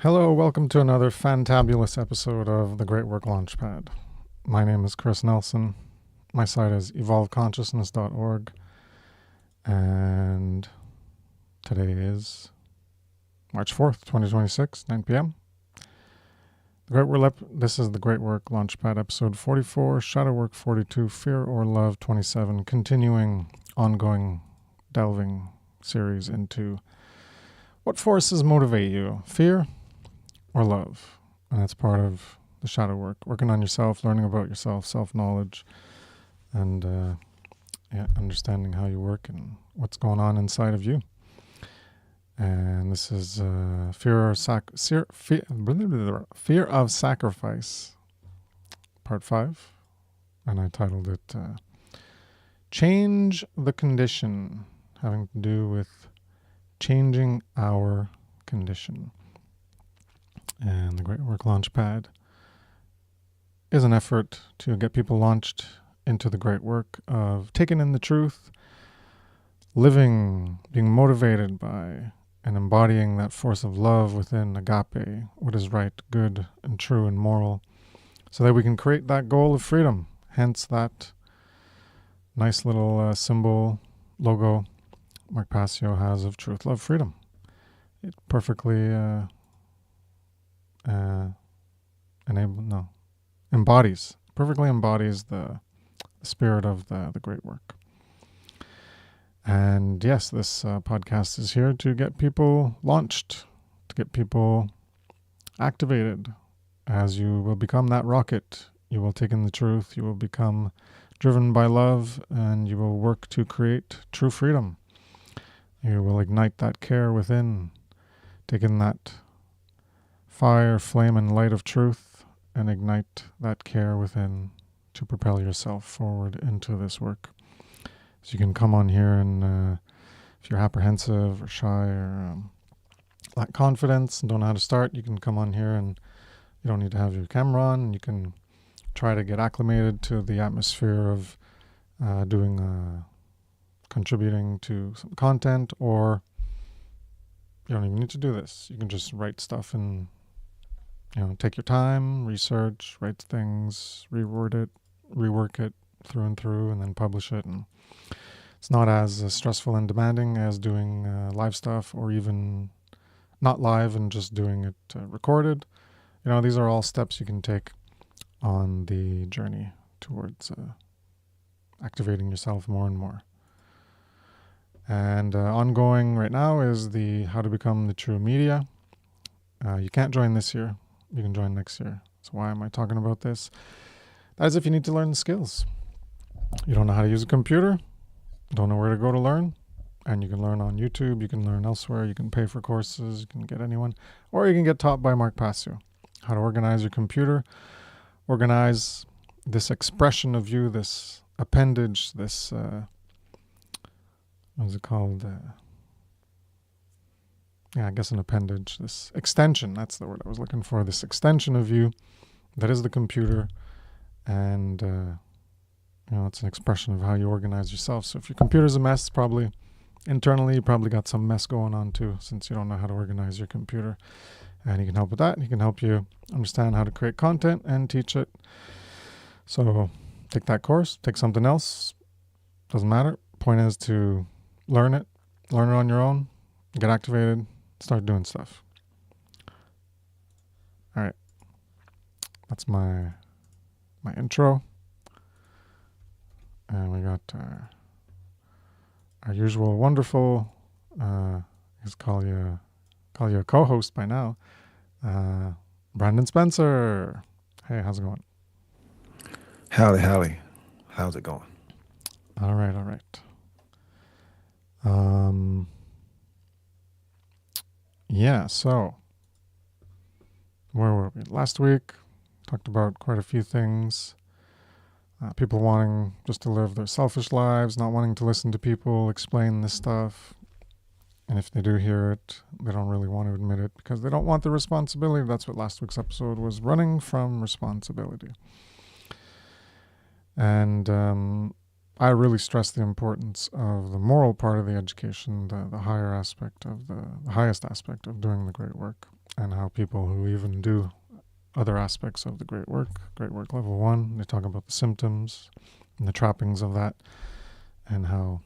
Hello, welcome to another fantabulous episode of the Great Work Launchpad. My name is Kris Nelson. My site is evolveconsciousness.org. And today is March 4th, 2026, 9 p.m. This is the Great Work Launchpad, episode 44, Shadow Work 42, Fear or Love 27, continuing, ongoing, delving series into what forces motivate you, fear or love. And that's part of the shadow work, working on yourself, learning about yourself, self-knowledge, and understanding how you work and what's going on inside of you. And this is Fear of Sacrifice, part 5. And I titled it Change the Condition, having to do with changing our condition. And the Great Work Launchpad is an effort to get people launched into the great work of taking in the truth, living, being motivated by, and embodying that force of love within agape, what is right, good, and true, and moral, so that we can create that goal of freedom. Hence that nice little symbol, logo Mark Passio has of truth, love, freedom. It perfectly perfectly embodies the spirit of the great work. And yes, this podcast is here to get people launched, to get people activated. As you will become that rocket, you will take in the truth, you will become driven by love, and you will work to create true freedom. You will ignite that care within, take in that fire, flame, and light of truth, and ignite that care within to propel yourself forward into this work. So you can come on here and if you're apprehensive or shy or lack confidence and don't know how to start, you can come on here and you don't need to have your camera on. And you can try to get acclimated to the atmosphere of contributing to some content, or you don't even need to do this. You can just write stuff and take your time, research, write things, rework it through and through, and then publish it. And it's not as stressful and demanding as doing live stuff, or even not live and just doing it recorded. These are all steps you can take on the journey towards activating yourself more and more. And ongoing right now is the How to Become the True Media. You can't join this year. You can join next year. So why am I talking about this? That is if you need to learn the skills. You don't know how to use a computer, don't know where to go to learn, and you can learn on YouTube, you can learn elsewhere, you can pay for courses, you can get anyone, or you can get taught by Mark Passio how to organize your computer, organize this expression of you, this appendage, this, what is it called? I guess an appendage, this extension, that's the word I was looking for, this extension of you that is the computer, and it's an expression of how you organize yourself. So if your computer's a mess, probably internally you probably got some mess going on too, since you don't know how to organize your computer. And he can help with that. He can help you understand how to create content and teach it. So take that course, take something else, doesn't matter. Point is to learn it on your own, get activated, start doing stuff. All right. That's my intro. And we got our usual wonderful, just call you a co-host by now, Brandon Spencer. Hey, how's it going? Howdy. How's it going? All right. So where were we? Last week, talked about quite a few things. People wanting just to live their selfish lives, not wanting to listen to people explain this stuff. And if they do hear it, they don't really want to admit it because they don't want the responsibility. That's what last week's episode was, running from responsibility. And I really stress the importance of the moral part of the education, the higher aspect of the highest aspect of doing the great work, and how people who even do other aspects of the great work level 1, they talk about the symptoms and the trappings of that, and how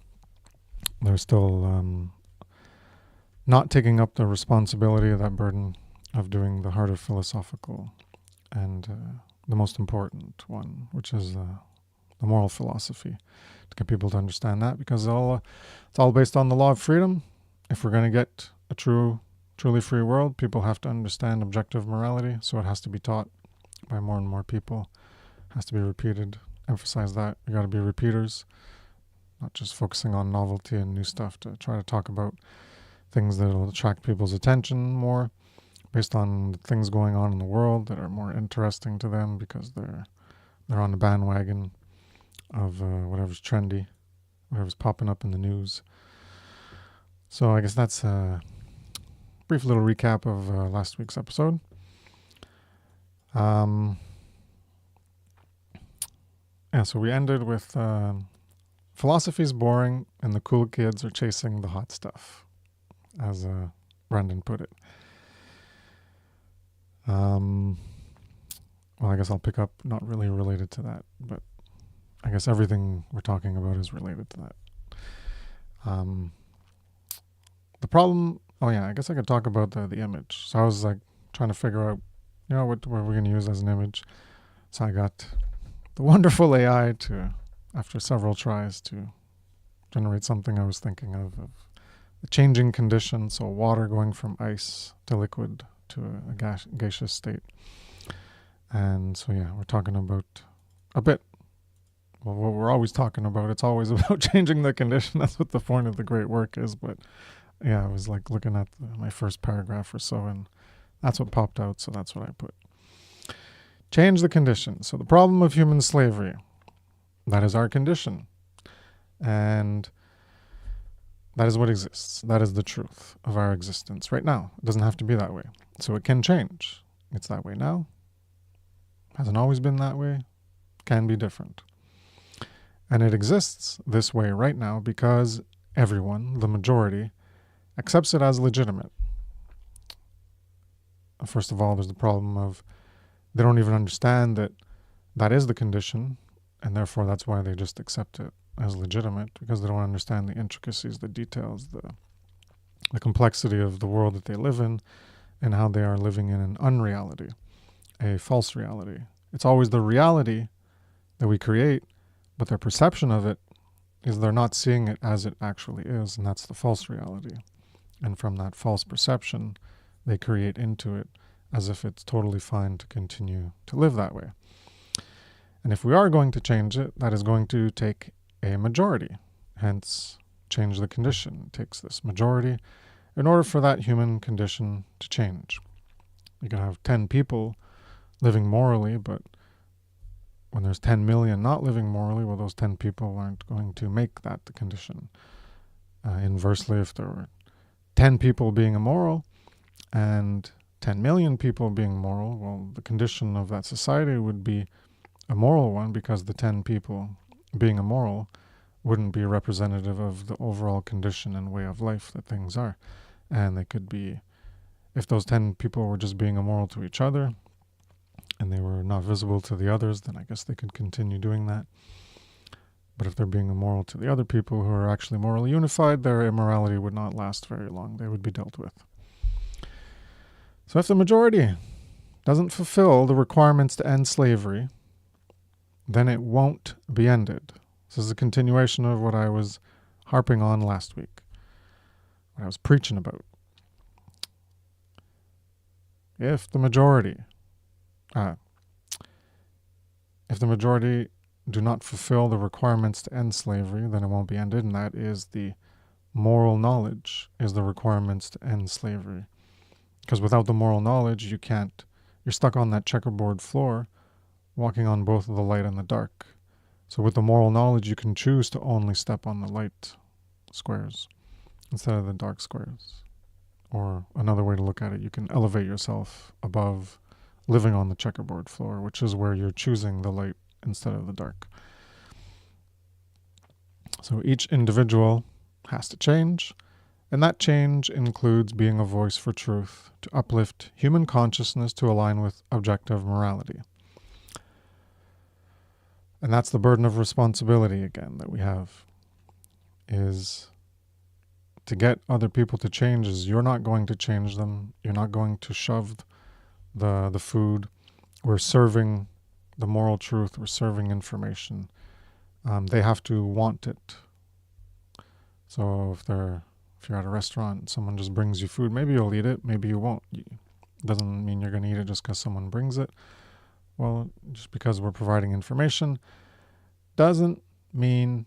they're still not taking up the responsibility of that burden of doing the harder philosophical and the most important one, which is the moral philosophy, to get people to understand that, because it's all based on the law of freedom. If we're going to get a truly free world, people have to understand objective morality, so it has to be taught by more and more people. It has to be repeated. Emphasize that. We got to be repeaters, not just focusing on novelty and new stuff, to try to talk about things that will attract people's attention more, based on the things going on in the world that are more interesting to them, because they're on the bandwagon of whatever's trendy, whatever's popping up in the news. So I guess that's a brief little recap of last week's episode. So we ended with philosophy's boring and the cool kids are chasing the hot stuff, as Brendan put it. Well, I guess I'll pick up, not really related to that, but I guess everything we're talking about is related to that. The problem, I guess I could talk about the image. So I was like trying to figure out, what we're going to use as an image. So I got the wonderful AI to, after several tries, to generate something I was thinking of the changing condition. So water going from ice to liquid to a gaseous state. And so, we're talking about a bit, well, what we're always talking about. It's always about changing the condition. That's what the point of the great work is. But I was like looking at my first paragraph or so, and that's what popped out. So that's what I put. Change the condition. So the problem of human slavery, that is our condition. And that is what exists. That is the truth of our existence right now. It doesn't have to be that way. So it can change. It's that way now. Hasn't always been that way. Can be different. And it exists this way right now because everyone, the majority, accepts it as legitimate. First of all, there's the problem of they don't even understand that that is the condition, and therefore that's why they just accept it as legitimate, because they don't understand the intricacies, the details, the complexity of the world that they live in, and how they are living in an unreality, a false reality. It's always the reality that we create, but their perception of it is they're not seeing it as it actually is, and that's the false reality. And from that false perception, they create into it as if it's totally fine to continue to live that way. And if we are going to change it, that is going to take a majority, hence change the condition. It takes this majority in order for that human condition to change. You can have 10 people living morally, but when there's 10 million not living morally, well, those 10 people aren't going to make that the condition. Inversely, if there were 10 people being immoral and 10 million people being moral, well, the condition of that society would be a moral one, because the 10 people being immoral wouldn't be representative of the overall condition and way of life that things are. And they could be, if those 10 people were just being immoral to each other and they were not visible to the others, then I guess they could continue doing that. But if they're being immoral to the other people who are actually morally unified, their immorality would not last very long. They would be dealt with. So if the majority doesn't fulfill the requirements to end slavery, then it won't be ended. This is a continuation of what I was harping on last week, what I was preaching about. If the majority do not fulfill the requirements to end slavery, then it won't be ended, and that is the moral knowledge is the requirements to end slavery. Because without the moral knowledge, you're stuck on that checkerboard floor, walking on both the light and the dark. So with the moral knowledge, you can choose to only step on the light squares instead of the dark squares. Or another way to look at it, you can elevate yourself above living on the checkerboard floor, which is where you're choosing the light instead of the dark. So each individual has to change, and that change includes being a voice for truth, to uplift human consciousness to align with objective morality. And that's the burden of responsibility again that we have, is to get other people to change. Is you're not going to change them. You're not going to shove the food. We're serving the moral truth. We're serving information. They have to want it. So if you're at a restaurant and someone just brings you food, maybe you'll eat it, maybe you won't. Doesn't mean you're going to eat it just because someone brings it. Well, just because we're providing information doesn't mean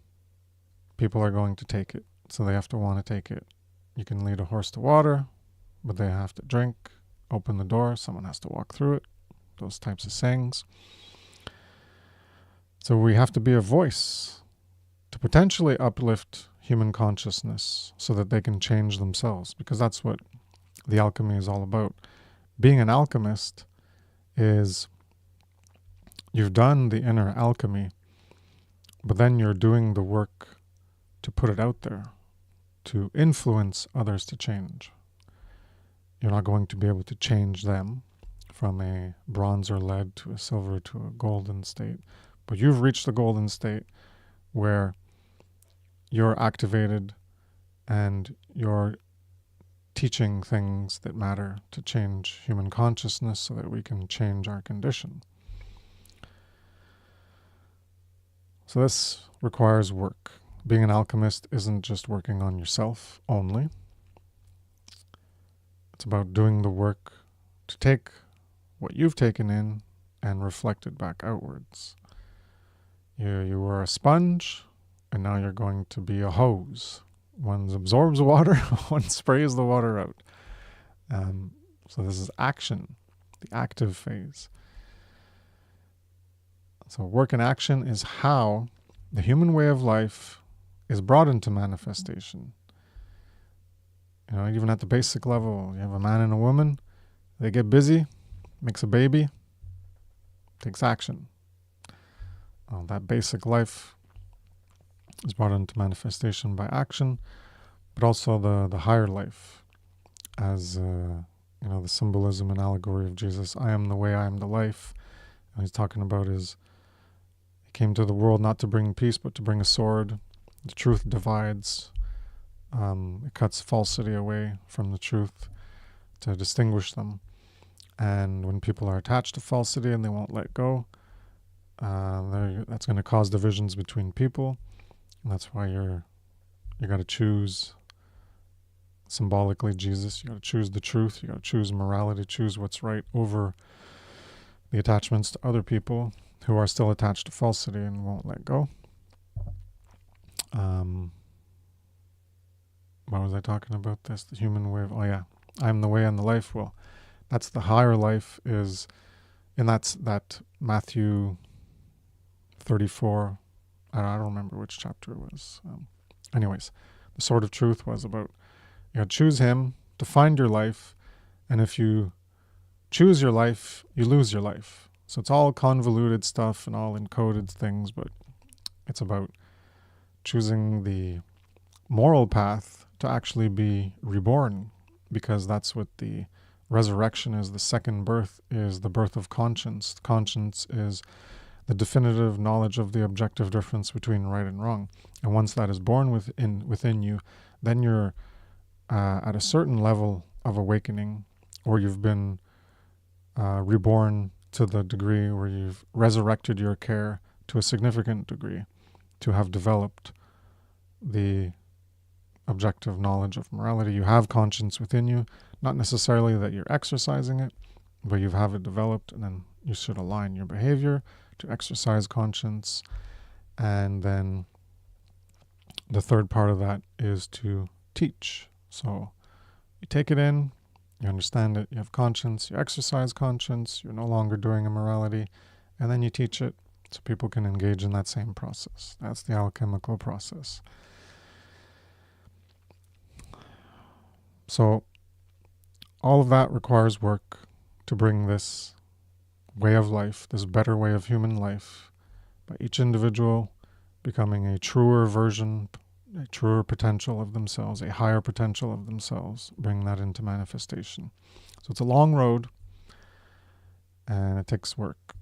people are going to take it. So they have to want to take it. You can lead a horse to water, but they have to drink. Open the door, someone has to walk through it. Those types of sayings. So we have to be a voice to potentially uplift human consciousness so that they can change themselves, because that's what the alchemy is all about. Being an alchemist is you've done the inner alchemy, but then you're doing the work to put it out there, to influence others to change. You're not going to be able to change them from a bronze or lead to a silver to a golden state, but you've reached the golden state where you're activated and you're teaching things that matter to change human consciousness so that we can change our condition. So this requires work. Being an alchemist isn't just working on yourself only. It's about doing the work to take what you've taken in and reflect it back outwards. You were a sponge, and now you're going to be a hose. One absorbs water, one sprays the water out. So this is action, the active phase. So work and action is how the human way of life is brought into manifestation. Even at the basic level, you have a man and a woman, they get busy, makes a baby, takes action. That basic life is brought into manifestation by action, but also the higher life, as the symbolism and allegory of Jesus. I am the way, I am the life. And he's talking about he came to the world not to bring peace, but to bring a sword. The truth divides. It cuts falsity away from the truth to distinguish them. And when people are attached to falsity and they won't let go, that's going to cause divisions between people. And that's why you got to choose symbolically Jesus. You got to choose the truth. You got to choose morality. Choose what's right over the attachments to other people who are still attached to falsity and won't let go. Why was I talking about this? The human way of, I am the way and the life. Well, that's the higher life is, and that's that Matthew 34. I don't remember which chapter it was. Anyways, the sword of truth was about, choose him to find your life. And if you choose your life, you lose your life. So it's all convoluted stuff and all encoded things, but it's about choosing the moral path to actually be reborn, because that's what the resurrection is. The second birth is the birth of conscience. Conscience is the definitive knowledge of the objective difference between right and wrong. And once that is born within you, then you're at a certain level of awakening, or you've been reborn to the degree where you've resurrected your care to a significant degree to have developed the objective knowledge of morality. You have conscience within you, not necessarily that you're exercising it, but you have it developed, and then you should align your behavior to exercise conscience. And then the third part of that is to teach. So you take it in, you understand it, you have conscience, you exercise conscience, you're no longer doing immorality, and then you teach it so people can engage in that same process. That's the alchemical process. So all of that requires work to bring this way of life, this better way of human life, by each individual becoming a truer version, a truer potential of themselves, a higher potential of themselves, bring that into manifestation. So it's a long road, and it takes work,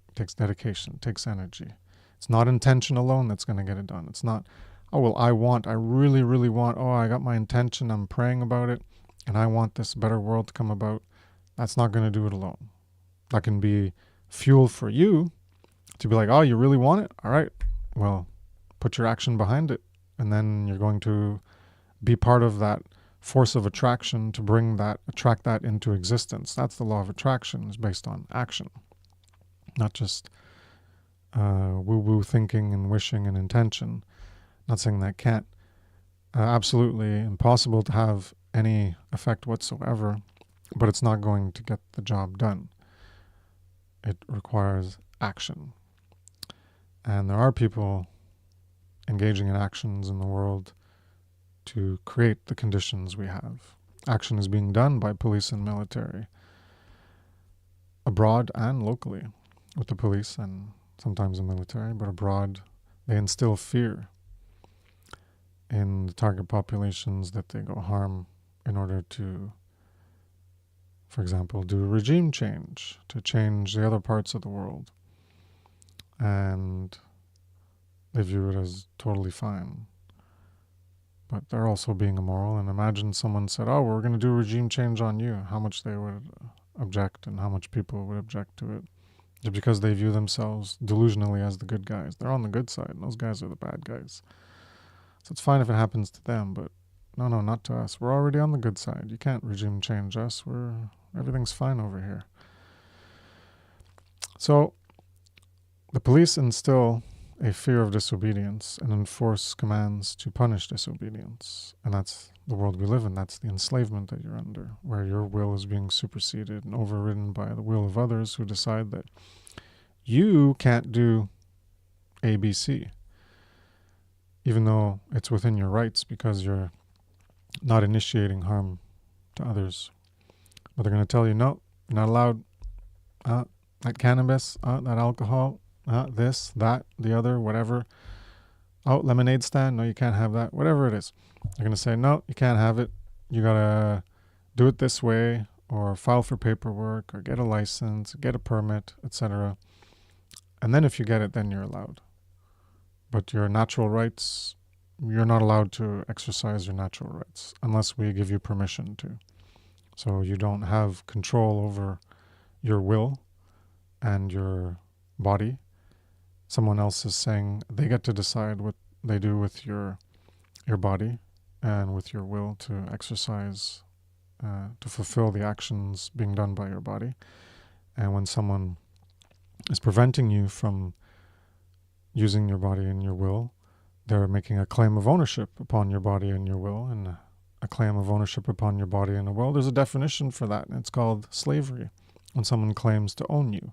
it takes dedication, it takes energy. It's not intention alone that's going to get it done. It's not, oh, well, I really, really want, I got my intention, I'm praying about it, and I want this better world to come about. That's not going to do it alone. That can be fuel for you to be like, oh, you really want it? All right, well, put your action behind it. And then you're going to be part of that force of attraction to attract that into existence. That's the law of attraction, is based on action, not just woo-woo thinking and wishing and intention. Not saying that can't, absolutely impossible to have any effect whatsoever, but it's not going to get the job done. It requires action. And there are people engaging in actions in the world to create the conditions we have. Action is being done by police and military, abroad and locally, with the police and sometimes the military, but abroad they instill fear in the target populations that they go harm in order to, for example, do a regime change, to change the other parts of the world. And they view it as totally fine. But they're also being immoral. And imagine someone said, oh, we're going to do a regime change on you. How much they would object and how much people would object to it. Just because they view themselves delusionally as the good guys. They're on the good side, and those guys are the bad guys. So it's fine if it happens to them, but no, not to us. We're already on the good side. You can't regime change us. Everything's fine over here. So the police instill a fear of disobedience and enforce commands to punish disobedience. And that's the world we live in. That's the enslavement that you're under, where your will is being superseded and overridden by the will of others who decide that you can't do A, B, C, even though it's within your rights because you're not initiating harm to others. But they're going to tell you, no, you're not allowed that cannabis, that alcohol, this, that, the other, whatever. Oh, lemonade stand, no, you can't have that. Whatever it is. They're going to say, no, you can't have it. You got to do it this way, or file for paperwork, or get a license, get a permit, etc. And then if you get it, then you're allowed. But your natural rights, you're not allowed to exercise your natural rights unless we give you permission to. So you don't have control over your will and your body. Someone else is saying they get to decide what they do with your body and with your will to exercise, to fulfill the actions being done by your body. And when someone is preventing you from using your body and your will, they're making a claim of ownership upon your body and your will, and a claim of ownership upon your body and a will. There's a definition for that, and it's called slavery. When someone claims to own you,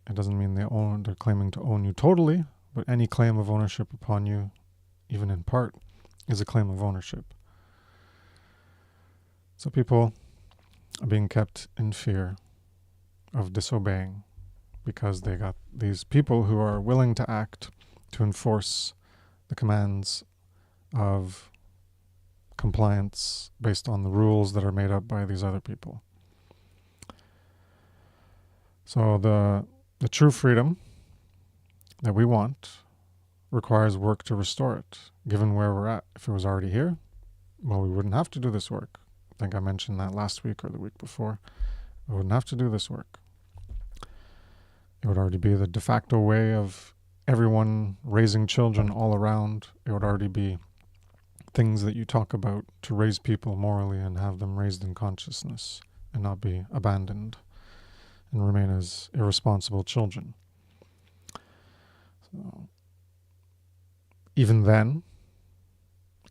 it doesn't mean they're claiming to own you totally, but any claim of ownership upon you, even in part, is a claim of ownership. So people are being kept in fear of disobeying because they got these people who are willing to act to enforce the commands of compliance based on the rules that are made up by these other people. So the true freedom that we want requires work to restore it, given where we're at. If it was already here, well, we wouldn't have to do this work. I think I mentioned that last week or the week before. We wouldn't have to do this work. It would already be the de facto way of everyone raising children all around. It would already be things that you talk about to raise people morally and have them raised in consciousness and not be abandoned and remain as irresponsible children. So, even then,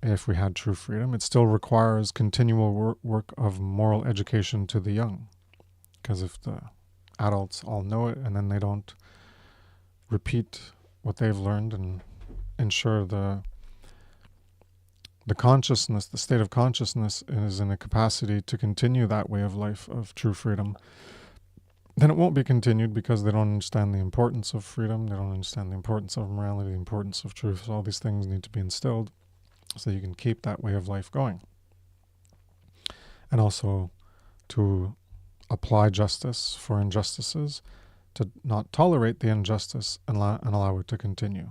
if we had true freedom, it still requires continual work of moral education to the young. Because if the adults all know it and then they don't repeat what they've learned and ensure the consciousness, the state of consciousness is in a capacity to continue that way of life of true freedom, then it won't be continued because they don't understand the importance of freedom. They don't understand the importance of morality, the importance of truth. So all these things need to be instilled so you can keep that way of life going. And also to apply justice for injustices, to not tolerate the injustice and allow it to continue.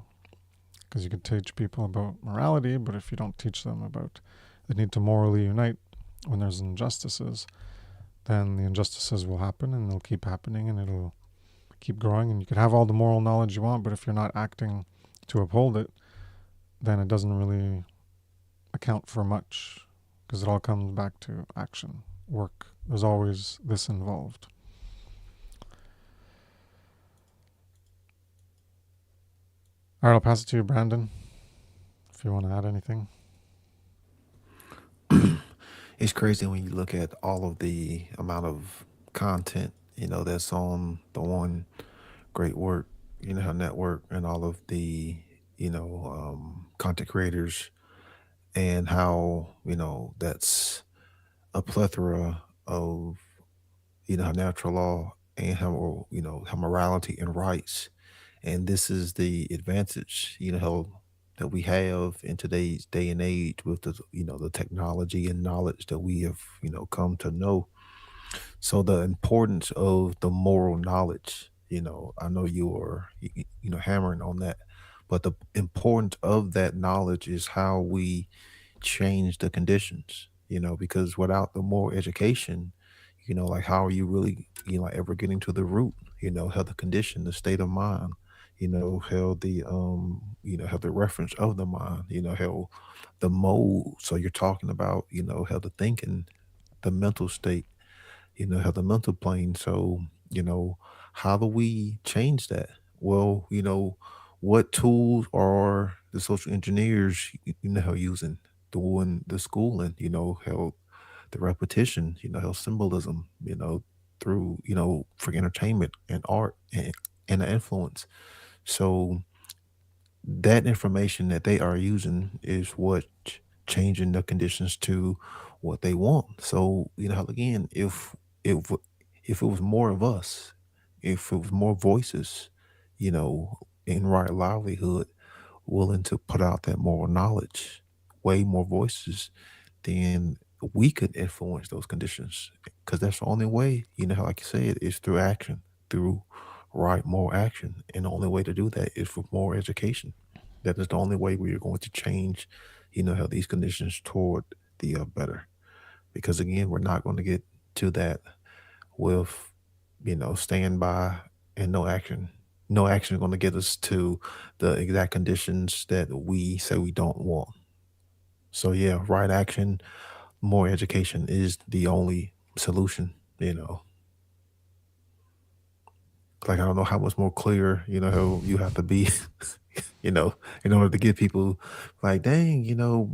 Because you can teach people about morality, but if you don't teach them about the need to morally unite when there's injustices, then the injustices will happen and they'll keep happening and it'll keep growing. And you can have all the moral knowledge you want, but if you're not acting to uphold it, then it doesn't really account for much, because it all comes back to action, work. There's always this involved. All right, I'll pass it to you, Brandon, if you want to add anything. It's crazy when you look at all of the amount of content, that's on the one Great Work, network, and all of the, content creators, and how, that's a plethora of, natural law, and how, how morality and rights. And this is the advantage, that we have in today's day and age with the, the technology and knowledge that we have, come to know. So the importance of the moral knowledge, I know you are, hammering on that, but the importance of that knowledge is how we change the conditions, because without the moral education, like how are you really, ever getting to the root, how the condition, the state of mind, how how the reference of the mind, how the mode. So you're talking about, how the thinking, the mental state, how the mental plane. So, how do we change that? Well, what tools are the social engineers, using? Doing the schooling, how the repetition, how symbolism, through, for entertainment and art and the influence. So that information that they are using is what changing the conditions to what they want. So, again, if if it was more of us, if it was more voices, in right livelihood, willing to put out that moral knowledge, way more voices, then we could influence those conditions. Because that's the only way, like you said, is through action, through right moral action. And the only way to do that is with more education. That is the only way we are going to change, how these conditions toward the better. Because again, we're not going to get to that with, staying by and no action. No action is going to get us to the exact conditions that we say we don't want. So yeah, right action, more education is the only solution, Like I don't know how much more clear, how you have to be, you know, in order to get people like, dang,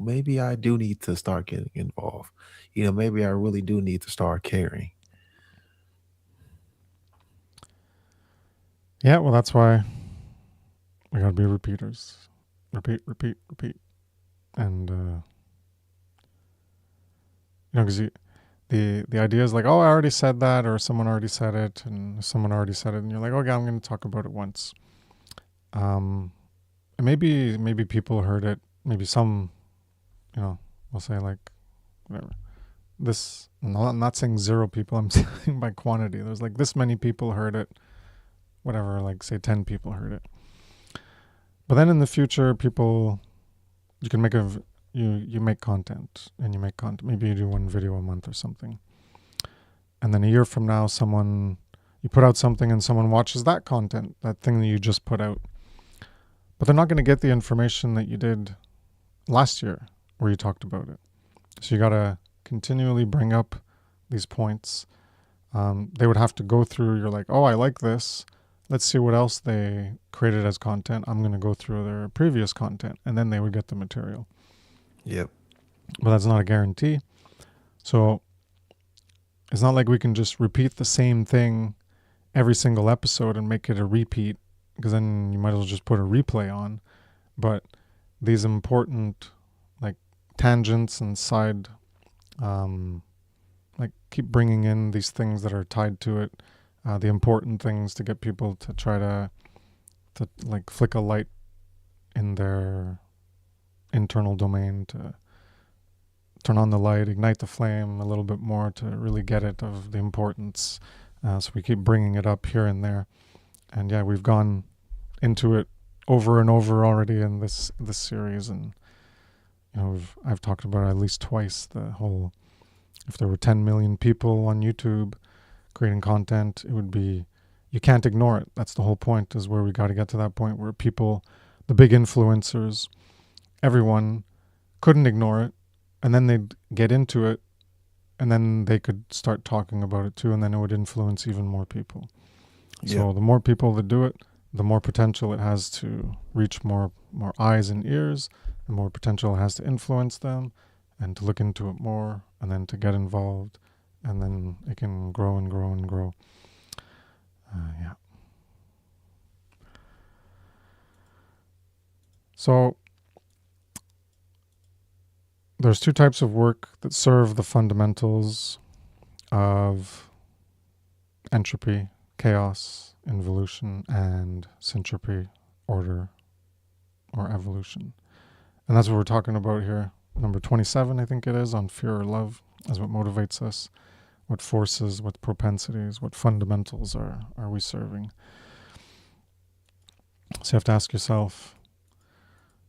maybe I do need to start getting involved. Maybe I really do need to start caring. Yeah, well, that's why we gotta be repeaters. Repeat, repeat, repeat. And, because the idea is like, oh, I already said that, or someone already said it, and someone already said it, and you're like, okay, I'm going to talk about it once. And maybe people heard it. Maybe some, will say like, whatever. This, I'm not saying zero people. I'm saying by quantity. There's like this many people heard it. Whatever, like say 10 people heard it. But then in the future, you can make you make content, and you make content. Maybe you do one video a month or something. And then a year from now, you put out something and someone watches that content, that thing that you just put out. But they're not going to get the information that you did last year where you talked about it. So you got to continually bring up these points. They would have to go through, you're like, oh, I like this. Let's see what else they created as content. I'm going to go through their previous content, and then they would get the material. Yep. But that's not a guarantee. So it's not like we can just repeat the same thing every single episode and make it a repeat, because then you might as well just put a replay on. But these important like tangents and side, like keep bringing in these things that are tied to it, the important things to get people to try to like flick a light in their internal domain, to turn on the light, ignite the flame a little bit more, to really get it of the importance. So we keep bringing it up here and there. And yeah, we've gone into it over and over already in this series. And I've talked about it at least twice, the whole, if there were 10 million people on YouTube creating content, it would be, you can't ignore it. That's the whole point, is where we got to get to that point where people, the big influencers, everyone couldn't ignore it, and then they'd get into it, and then they could start talking about it too, and then it would influence even more people. Yeah. So the more people that do it, the more potential it has to reach more eyes and ears, the more potential it has to influence them and to look into it more, and then to get involved, and then it can grow and grow and grow. Yeah. So there's two types of work that serve the fundamentals of entropy, chaos, involution, and syntropy, order, or evolution. And that's what we're talking about here. Number 27, I think it is, on fear or love, is what motivates us, what forces, what propensities, what fundamentals are we serving. So you have to ask yourself,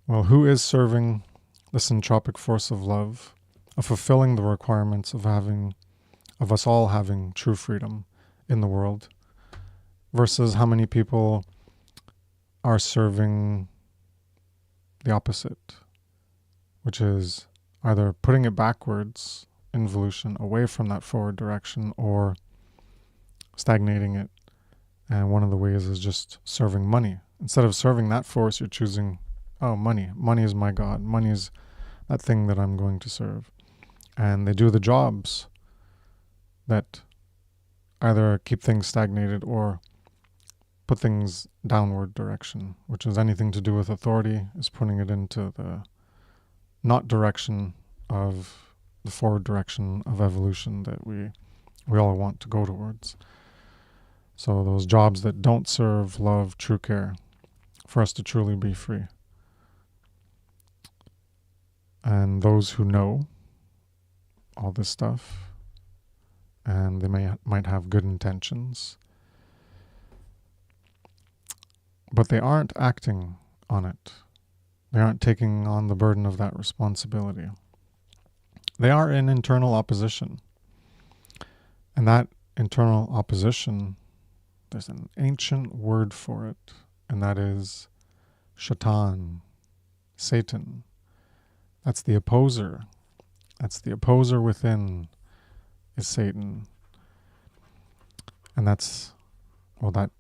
well, who is serving the syntropic force of love, of fulfilling the requirements of us all having true freedom in the world, versus how many people are serving the opposite, which is either putting it backwards, involution, away from that forward direction, or stagnating it. And one of the ways is just serving money. Instead of serving that force, you're choosing, money. Money is my God. Money is that thing that I'm going to serve. And they do the jobs that either keep things stagnated or put things downward direction, which is anything to do with authority, is putting it into the not direction of the forward direction of evolution that we all want to go towards. So those jobs that don't serve love, true care, for us to truly be free. And those who know all this stuff, and they might have good intentions, but they aren't acting on it. They aren't taking on the burden of that responsibility. They are in internal opposition. And that internal opposition, there's an ancient word for it, and that is Shaitan, Satan. That's the opposer. That's the opposer within, is Satan. And that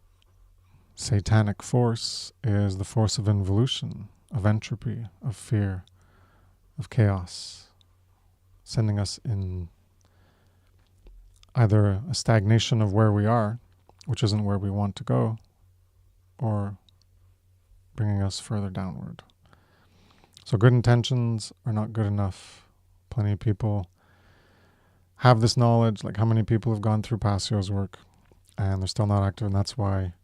satanic force is the force of involution, of entropy, of fear, of chaos, sending us in either a stagnation of where we are, which isn't where we want to go, or bringing us further downward. So good intentions are not good enough. Plenty of people have this knowledge, like how many people have gone through Passio's work and they're still not active, and that's why,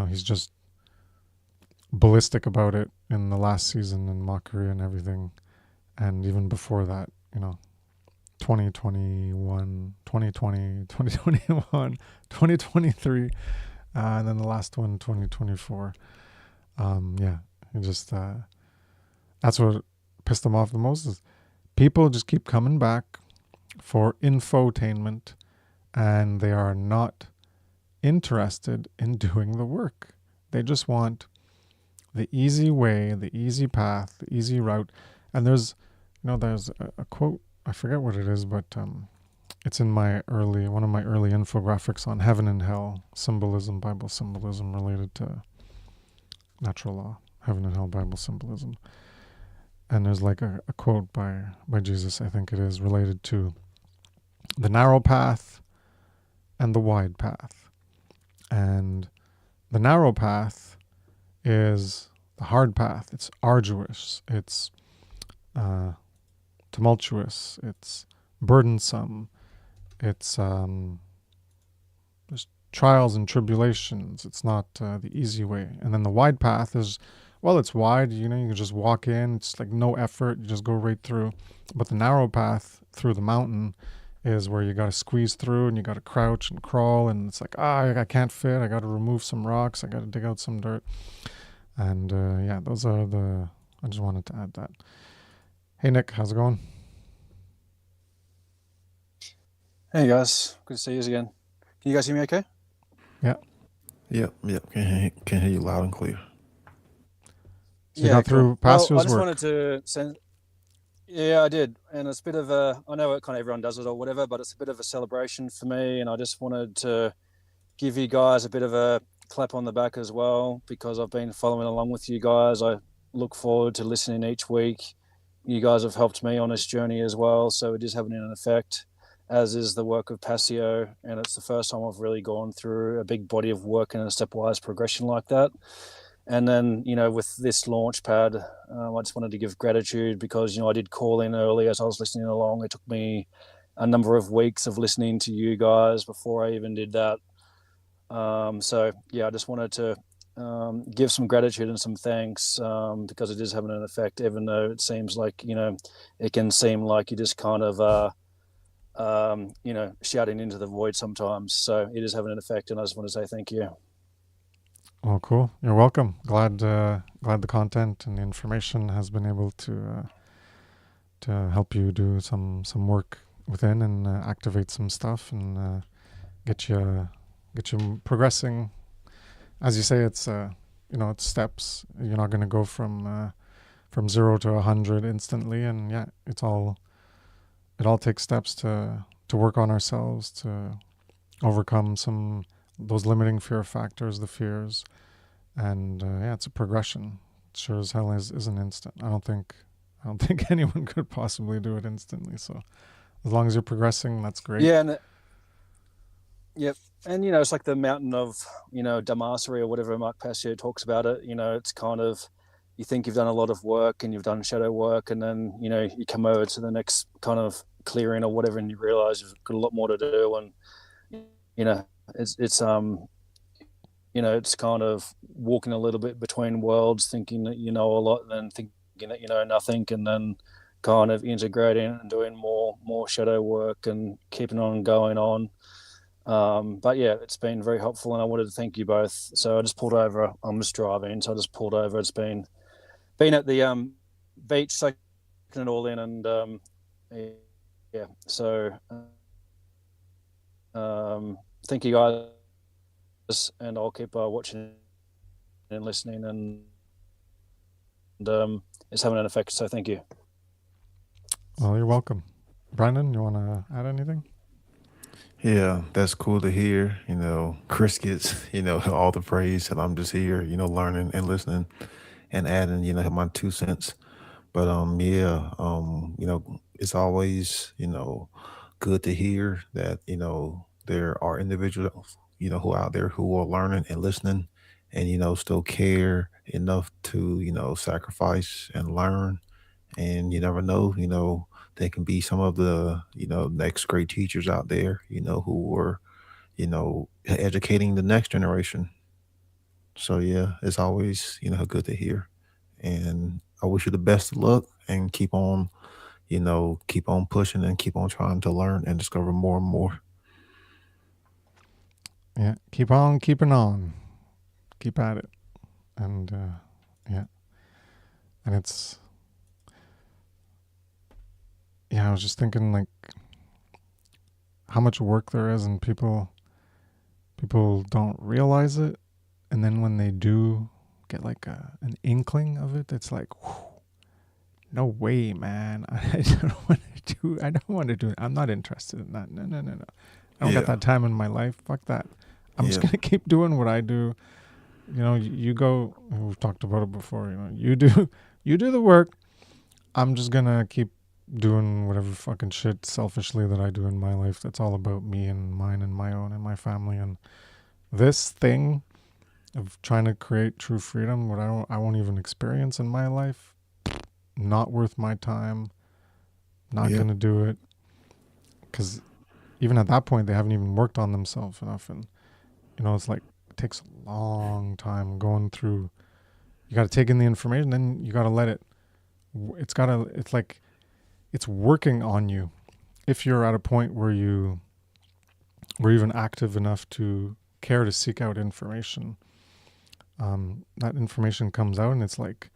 he's just ballistic about it in the last season and mockery and everything. And even before that, 2021, 2020, 2021, 2023, and then the last one, 2024. It just, that's what pissed them off the most, is people just keep coming back for infotainment, and they are not interested in doing the work. They just want the easy way, the easy path, the easy route. And there's a quote, I forget what it is, but it's in one of my early infographics on heaven and hell symbolism, Bible symbolism related to natural law, heaven and hell Bible symbolism. And there's like a quote by Jesus, I think it is, related to the narrow path and the wide path. And the narrow path is the hard path. It's arduous. It's tumultuous. It's burdensome. It's just trials and tribulations. It's not the easy way. And then the wide path is, well, it's wide. You can just walk in. It's like no effort. You just go right through. But the narrow path through the mountain is where you got to squeeze through and you got to crouch and crawl. And it's like, I can't fit. I got to remove some rocks. I got to dig out some dirt. And those are I just wanted to add that. Hey, Nick, how's it going? Hey guys, good to see you again. Can you guys hear me okay? Yeah. Yep. Can hear you loud and clear. So you got through past year's I just work. wanted to send. Yeah, I did, and it's a bit of a. I know kind of everyone does it or whatever, but it's a bit of a celebration for me, and I just wanted to give you guys a bit of a clap on the back as well, because I've been following along with you guys. I look forward to listening each week. You guys have helped me on this journey as well, so it is having an effect, as is the work of Passio, and it's the first time I've really gone through a big body of work in a stepwise progression like that. And then, with this Launchpad, I just wanted to give gratitude because, I did call in early as I was listening along. It took me a number of weeks of listening to you guys before I even did that. I just wanted to give some gratitude and some thanks because it is having an effect, even though it seems like, it can seem like you just kind of, shouting into the void sometimes. So it is having an effect, and I just want to say thank you. Oh, cool. You're welcome. Glad the content and the information has been able to help you do some work within and activate some stuff and get you progressing. As you say, it's it's steps. You're not going to go from 0 to 100 instantly, and it all takes steps to work on ourselves, to overcome those limiting fear factors, the fears, and it's a progression. It sure as hell isn't instant. I don't think anyone could possibly do it instantly. So as long as you're progressing, that's great. Yeah, and it's like the mountain of Damasery or whatever Mark Passio talks about it. It's kind of, you think you've done a lot of work and you've done shadow work, and then you come over to the next kind of clearing or whatever, and you realize you've got a lot more to do, and it's it's kind of walking a little bit between worlds, thinking that you know a lot, and then thinking that you know nothing, and then kind of integrating and doing more shadow work and keeping on going on. It's been very helpful, and I wanted to thank you both. So I just pulled over. I'm just driving, so I just pulled over. It's been at the beach, soaking it all in, and So thank you guys, and I'll keep watching and listening, and it's having an effect. So thank you. Well, you're welcome. Brandon, you want to add anything? Yeah, that's cool to hear. Kris gets, all the praise, and I'm just here, learning and listening and adding, my 2 cents. But it's always, good to hear that, there are individuals, who are out there who are learning and listening and, still care enough to, sacrifice and learn. And you never know, they can be some of the, next great teachers out there, who are, educating the next generation. So yeah, it's always, good to hear. And I wish you the best of luck and keep on, keep on pushing and keep on trying to learn and discover more and more. Yeah, keep on keeping on. Keep at it. And and it's, I was just thinking like how much work there is, and people don't realize it, and then when they do get like an inkling of it, it's like, whew, no way, man. I don't want to do it. I'm not interested in that. No. I don't got that time in my life. Fuck that. I'm just gonna keep doing what I do. You go. We've talked about it before. You do the work. I'm just gonna keep doing whatever fucking shit selfishly that I do in my life. That's all about me and mine and my own and my family. And this thing of trying to create true freedom, what I won't even experience in my life, not worth my time. Not gonna do it, because even at that point they haven't even worked on themselves enough, and it's like it takes a long time going through. You got to take in the information, then you got to let it. It's like it's working on you. If you're at a point where we're even active enough to care to seek out information, that information comes out and it's like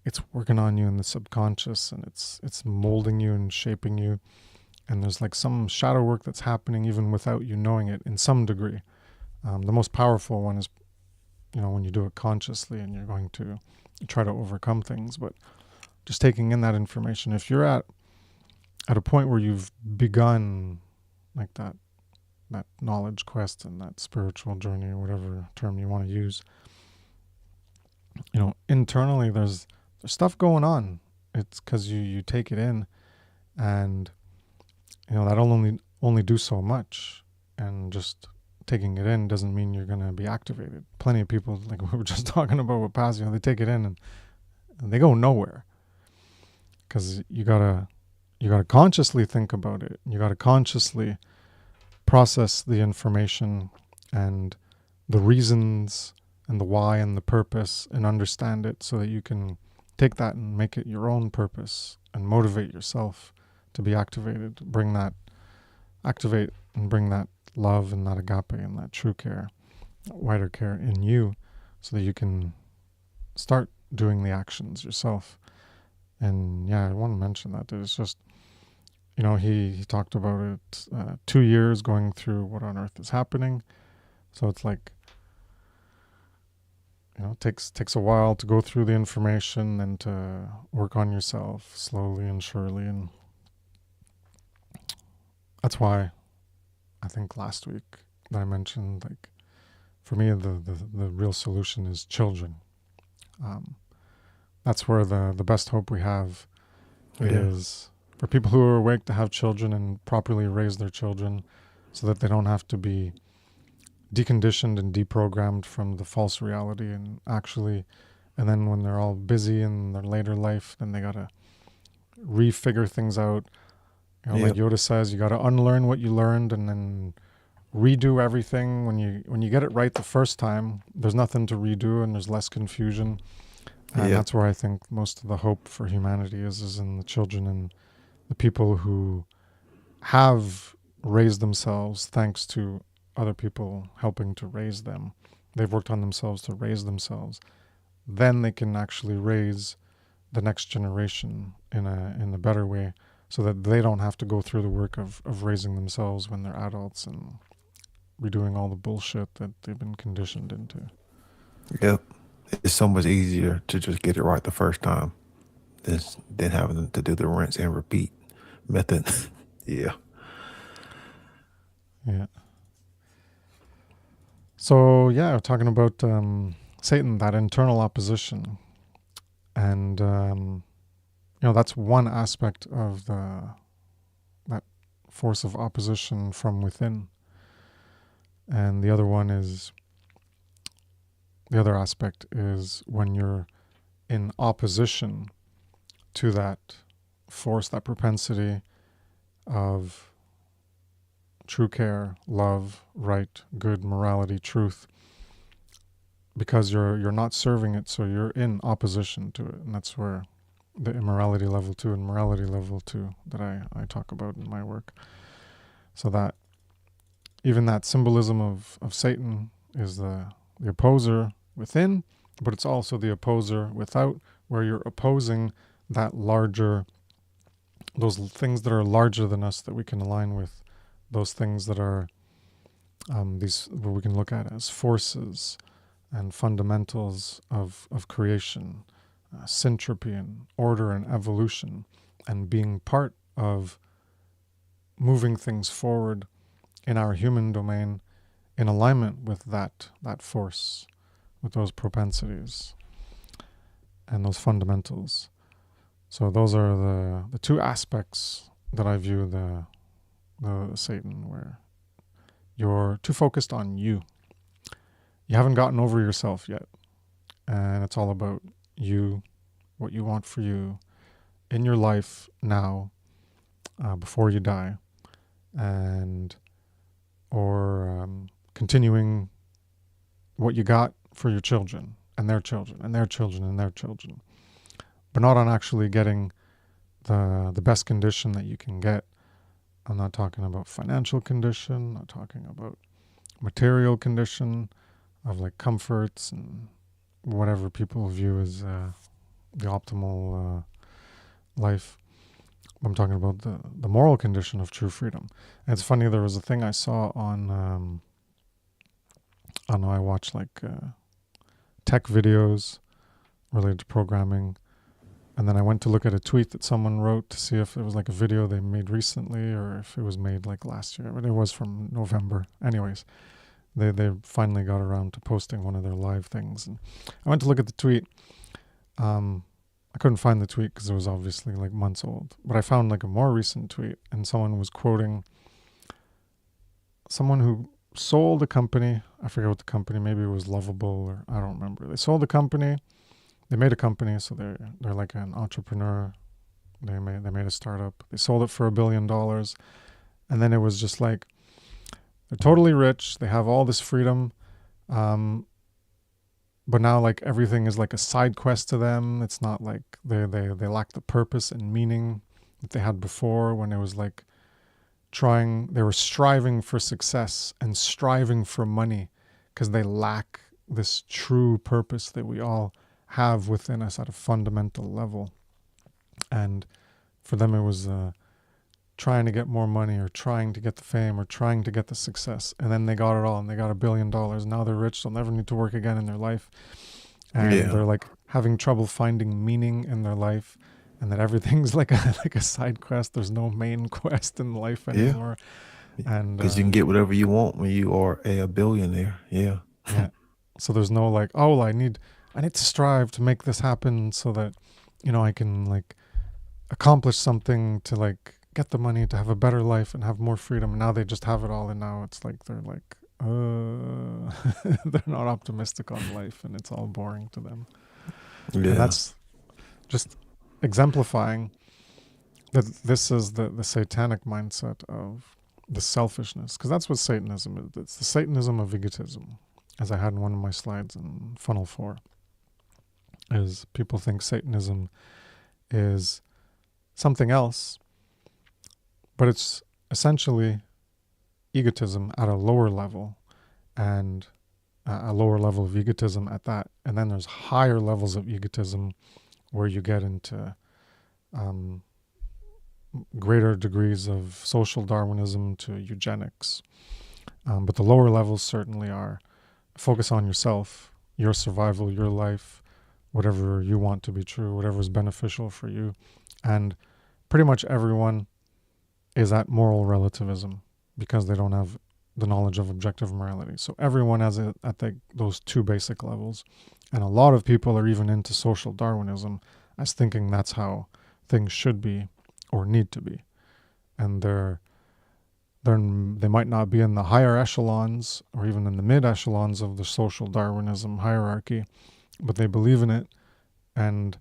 it's working on you in the subconscious, and it's molding you and shaping you. And there's like some shadow work that's happening even without you knowing it in some degree. The most powerful one is, when you do it consciously and you're going to try to overcome things. But just taking in that information, if you're at a point where you've begun like that knowledge quest and that spiritual journey, or whatever term you want to use, internally there's stuff going on. It's because you take it in, and that'll only do so much. And just taking it in doesn't mean you're going to be activated. Plenty of people, like we were just talking about with Paz, they take it in and they go nowhere, because you gotta consciously think about it. You gotta consciously process the information and the reasons and the why and the purpose, and understand it so that you can take that and make it your own purpose and motivate yourself to be activated. Activate and bring that love and that agape and that true care, wider care in you, so that you can start doing the actions yourself. And yeah, I want to mention that it's just, he talked about it, 2 years going through what on earth is happening. So it's like, it takes a while to go through the information and to work on yourself slowly and surely. And that's why I think last week that I mentioned, like, for me, the real solution is children. That's where the best hope we have is for people who are awake to have children and properly raise their children, so that they don't have to be deconditioned and deprogrammed from the false reality. And then when they're all busy in their later life, then they gotta refigure things out. Like Yoda says, you gotta unlearn what you learned and then redo everything. When you get it right the first time, there's nothing to redo and there's less confusion. And that's where I think most of the hope for humanity is in the children and the people who have raised themselves thanks to other people helping to raise them. They've worked on themselves to raise themselves. Then they can actually raise the next generation in a better way, so that they don't have to go through the work of raising themselves when they're adults and redoing all the bullshit that they've been conditioned into. Yep. It's so much easier to just get it right the first time than having to do the rinse and repeat method. Yeah. So yeah, talking about Satan, that internal opposition, and that's one aspect of that force of opposition from within, and the other aspect is when you're in opposition to that force, that propensity of true care, love, right, good, morality, truth, because you're not serving it, so you're in opposition to it. And that's where the immorality level 2 and morality level 2 that I talk about in my work. So that even that symbolism of Satan is the opposer within, but it's also the opposer without, where you're opposing those things that are larger than us that we can align with, those things that are these, what we can look at as forces and fundamentals of creation, syntropy and order and evolution, and being part of moving things forward in our human domain in alignment with that force, with those propensities and those fundamentals. So those are the two aspects that I view the Satan, where you're too focused on you. You haven't gotten over yourself yet. And it's all about you, what you want for you in your life now, before you die, or continuing what you got for your children and their children and their children and their children, but not on actually getting the best condition that you can get. I'm not talking about financial condition, I'm not talking about material condition of like comforts and whatever people view as the optimal life. I'm talking about the moral condition of true freedom. And it's funny, there was a thing I saw on, I don't know, I watch like tech videos related to programming. And then I went to look at a tweet that someone wrote to see if it was like a video they made recently or if it was made like last year. But it was from November. Anyways, they finally got around to posting one of their live things. And I went to look at the tweet. I couldn't find the tweet because it was obviously like months old. But I found like a more recent tweet, and someone was quoting someone who sold a company. I forget what the company, maybe it was Lovable or I don't remember. They sold a company. They made a company, so they're like an entrepreneur. They made a startup. They sold it for $1 billion. And then it was just like, they're totally rich. They have all this freedom. But now like everything is like a side quest to them. It's not like they lack the purpose and meaning that they had before, when it was like they were striving for success and striving for money because they lack this true purpose that we all have within us at a fundamental level. And for them it was trying to get more money or trying to get the fame or trying to get the success, and then they got it all and they got $1 billion. Now they're rich, they'll never need to work again in their life, and they're like having trouble finding meaning in their life, and that everything's like a side quest. There's no main quest in life anymore. And because you can get whatever you want when you are a billionaire. Yeah. So there's no like, oh, I need to strive to make this happen so that, I can like accomplish something to like get the money to have a better life and have more freedom. And now they just have it all, and now it's like they're like they're not optimistic on life, and it's all boring to them. And that's just exemplifying that this is the satanic mindset of the selfishness, because that's what Satanism is. It's the Satanism of egotism, as I had in one of my slides in Funnel 4, is people think Satanism is something else, but it's essentially egotism at a lower level, and a lower level of egotism at that. And then there's higher levels of egotism where you get into greater degrees of social Darwinism to eugenics. But the lower levels certainly are focus on yourself, your survival, your life, whatever you want to be true, whatever is beneficial for you. And pretty much everyone is at moral relativism because they don't have the knowledge of objective morality. So everyone has it at those two basic levels. And a lot of people are even into social Darwinism as thinking that's how things should be or need to be. And they might not be in the higher echelons or even in the mid echelons of the social Darwinism hierarchy, but they believe in it and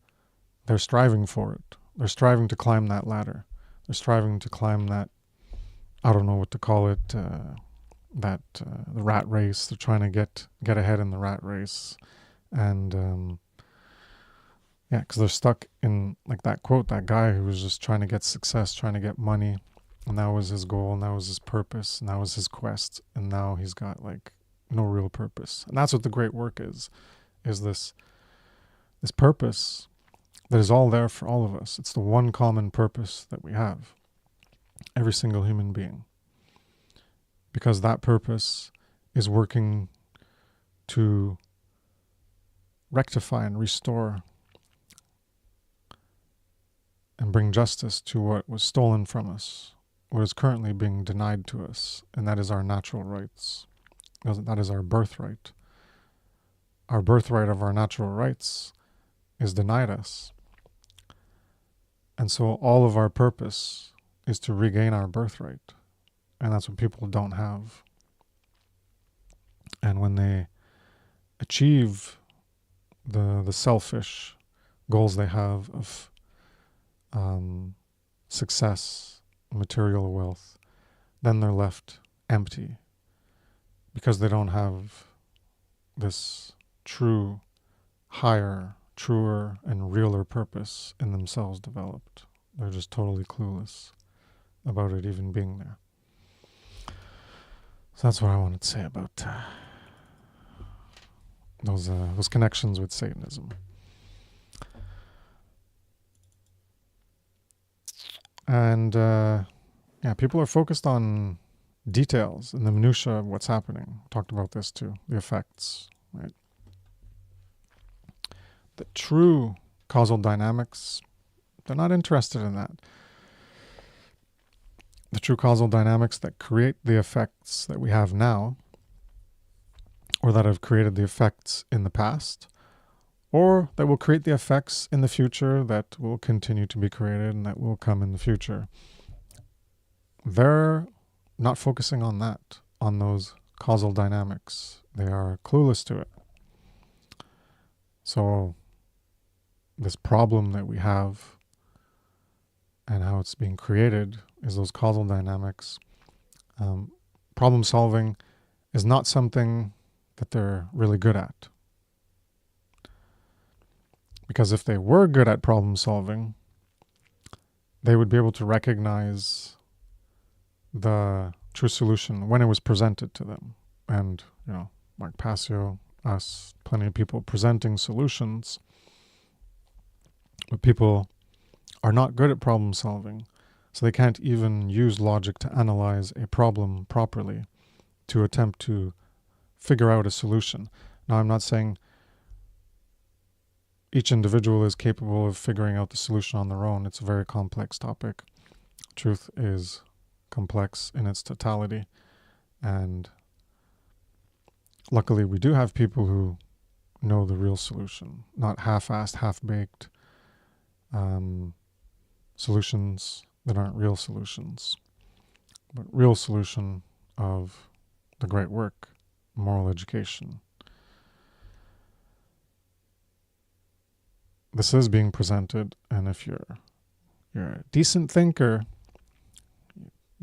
they're striving for it. They're striving to climb that ladder. They're striving to climb that, I don't know what to call it, the rat race. They're trying to get ahead in the rat race. And because they're stuck in, like that quote, that guy who was just trying to get success, trying to get money, and that was his goal, and that was his purpose, and that was his quest, and now he's got like no real purpose. And that's what the great work is this purpose that is all there for all of us. It's the one common purpose that we have, every single human being, because that purpose is working to rectify and restore and bring justice to what was stolen from us, what is currently being denied to us, and that is our natural rights. That is our birthright. Our birthright of our natural rights is denied us. And so all of our purpose is to regain our birthright. And that's what people don't have. And when they achieve the selfish goals they have of success, material wealth, then they're left empty because they don't have this true, higher, truer, and realer purpose in themselves developed. They're just totally clueless about it even being there. So that's what I wanted to say about those connections with Satanism. And people are focused on details and the minutiae of what's happening. Talked about this too, the effects, right? The true causal dynamics, they're not interested in that. The true causal dynamics that create the effects that we have now, or that have created the effects in the past, or that will create the effects in the future that will continue to be created and that will come in the future. They're not focusing on that, on those causal dynamics. They are clueless to it. So this problem that we have and how it's being created is those causal dynamics. Problem solving is not something that they're really good at. Because if they were good at problem solving, they would be able to recognize the true solution when it was presented to them. And, Mark Passio, us, plenty of people presenting solutions. But people are not good at problem solving, so they can't even use logic to analyze a problem properly to attempt to figure out a solution. Now, I'm not saying each individual is capable of figuring out the solution on their own. It's a very complex topic. Truth is complex in its totality, and luckily we do have people who know the real solution, not half-assed, half-baked solutions that aren't real solutions, but real solution of the great work, moral education. This is being presented, and if you're a decent thinker,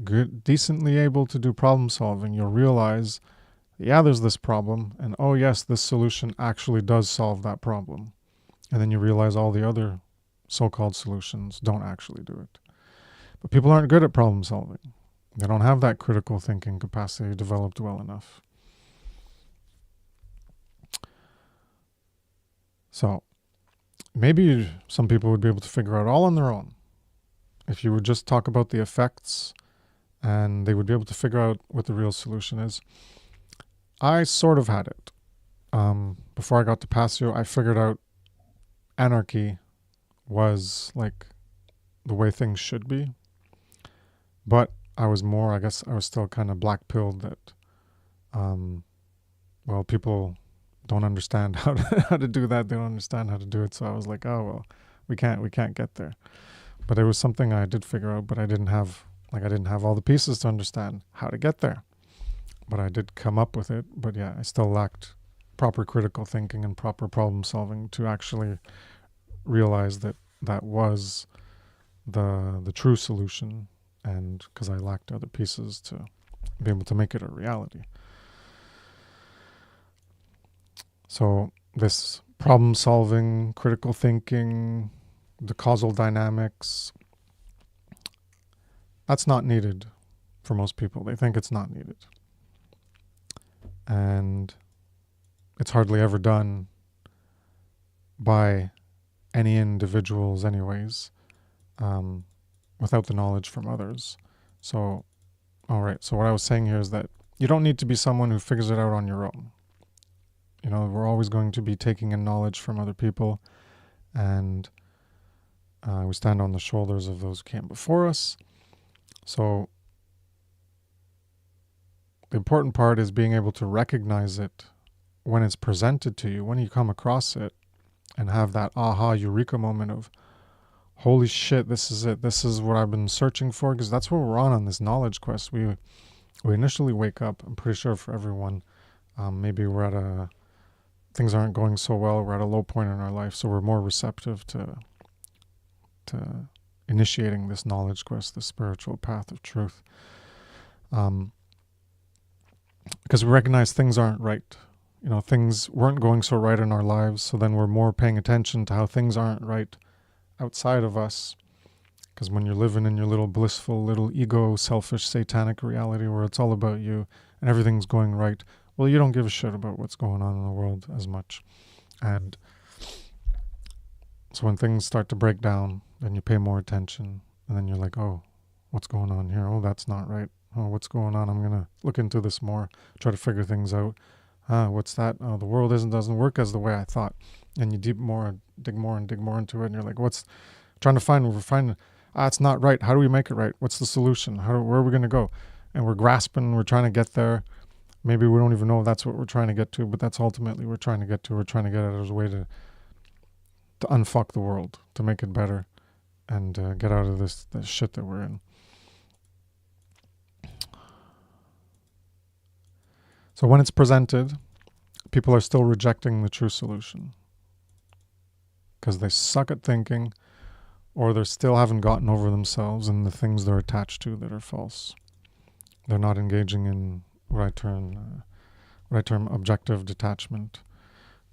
good, decently able to do problem solving, you'll realize, there's this problem, and oh yes, this solution actually does solve that problem. And then you realize all the other so-called solutions don't actually do it. But people aren't good at problem solving. They don't have that critical thinking capacity developed well enough. So maybe some people would be able to figure out all on their own. If you would just talk about the effects, and they would be able to figure out what the real solution is. I sort of had it. Before I got to Passio, I figured out anarchy was like the way things should be. But I was still kind of black-pilled that, people don't understand how to do that. They don't understand how to do it. So I was like, we can't get there. But it was something I did figure out, but I didn't have all the pieces to understand how to get there. But I did come up with it. But yeah, I still lacked proper critical thinking and proper problem solving to actually realize that was the true solution, and because I lacked other pieces to be able to make it a reality. So this problem solving, critical thinking, the causal dynamics, that's not needed for most people. They think it's not needed. And it's hardly ever done by any individuals anyways, without the knowledge from others. So, all right. So what I was saying here is that you don't need to be someone who figures it out on your own. We're always going to be taking in knowledge from other people, and we stand on the shoulders of those who came before us. So the important part is being able to recognize it when it's presented to you, when you come across it, and have that aha, eureka moment of, holy shit, this is it. This is what I've been searching for, because that's what we're on this knowledge quest. We initially wake up, I'm pretty sure for everyone, maybe we're things aren't going so well, we're at a low point in our life, so we're more receptive to initiating this knowledge quest, this spiritual path of truth. Because we recognize things aren't right. things weren't going so right in our lives, so then we're more paying attention to how things aren't right outside of us. Because when you're living in your little blissful, little ego, selfish, satanic reality where it's all about you and everything's going right, well, you don't give a shit about what's going on in the world as much. And so when things start to break down, then you pay more attention, and then you're like, oh, what's going on here? Oh, that's not right. Oh, what's going on? I'm going to look into this more, try to figure things out. What's that? Oh, the world doesn't work as the way I thought. And you dig more into it, and you're like, what's trying to find? We're finding, it's not right. How do we make it right? What's the solution? Where are we going to go? And we're grasping, we're trying to get there. Maybe we don't even know if that's what we're trying to get to, but that's ultimately we're trying to get to. We're trying to get it as a way to unfuck the world, to make it better, and get out of this shit that we're in. So when it's presented, people are still rejecting the true solution because they suck at thinking, or they still haven't gotten over themselves and the things they're attached to that are false. They're not engaging in what I term objective detachment,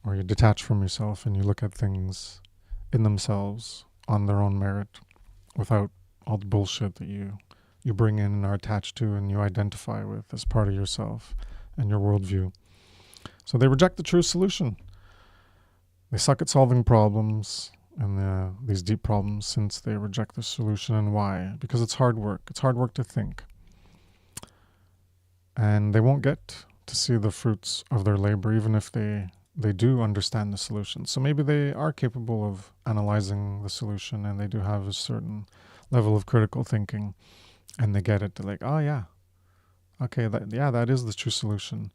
where you detach from yourself and you look at things in themselves on their own merit without all the bullshit that you bring in and are attached to and you identify with as part of yourself and your worldview. So they reject the true solution. They suck at solving problems and these deep problems since they reject the solution. And why? Because it's hard work. It's hard work to think. And they won't get to see the fruits of their labor even if they do understand the solution. So maybe they are capable of analyzing the solution and they do have a certain level of critical thinking and they get it. They're like, oh yeah, okay, that is the true solution.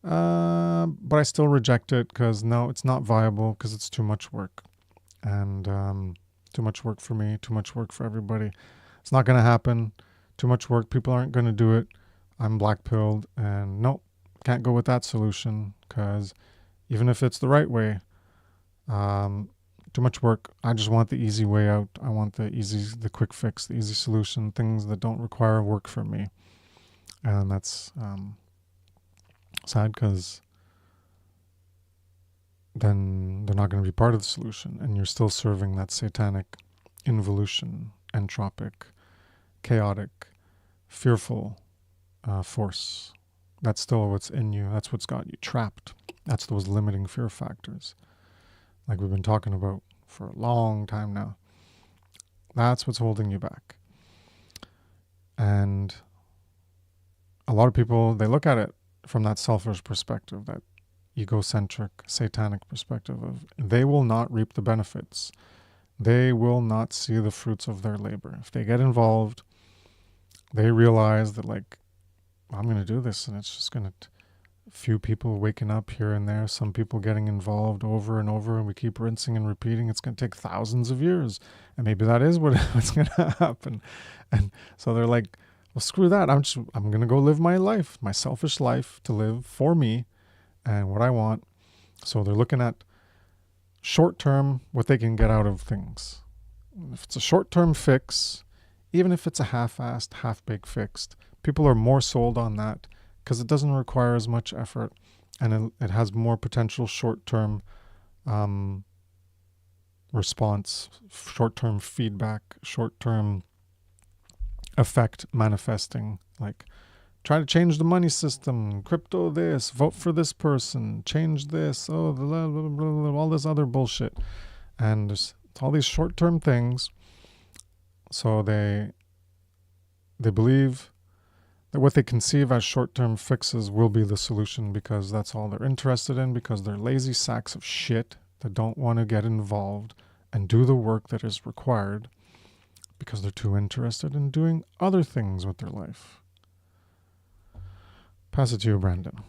But I still reject it because no, it's not viable because it's too much work. And too much work for me, too much work for everybody. It's not going to happen. Too much work. People aren't going to do it. I'm black-pilled and nope, can't go with that solution because even if it's the right way, too much work. I just want the easy way out. I want the quick fix, the easy solution, things that don't require work from me. And that's sad because then they're not going to be part of the solution and you're still serving that satanic involution, entropic, chaotic, fearful force. That's still what's in you. That's what's got you trapped. That's those limiting fear factors like we've been talking about for a long time now. That's what's holding you back. And a lot of people, they look at it from that selfish perspective, that egocentric, satanic perspective of they will not reap the benefits. They will not see the fruits of their labor. If they get involved, they realize that like, I'm going to do this and it's just going to, few people waking up here and there, some people getting involved over and over, and we keep rinsing and repeating. It's going to take thousands of years. And maybe that is what's going to happen. And so they're like, well, screw that. I'm going to go live my life, my selfish life to live for me and what I want. So they're looking at short-term, what they can get out of things. If it's a short-term fix, even if it's a half-assed, half-baked fixed, people are more sold on that because it doesn't require as much effort and it has more potential short-term response, short-term feedback, short-term effect manifesting. Like, try to change the money system, crypto this, vote for this person, change this, blah, blah, blah, blah, all this other bullshit. And there's all these short-term things. So they believe that what they conceive as short-term fixes will be the solution because that's all they're interested in, because they're lazy sacks of shit that don't want to get involved and do the work that is required because they're too interested in doing other things with their life. Pass it to you, Brandon.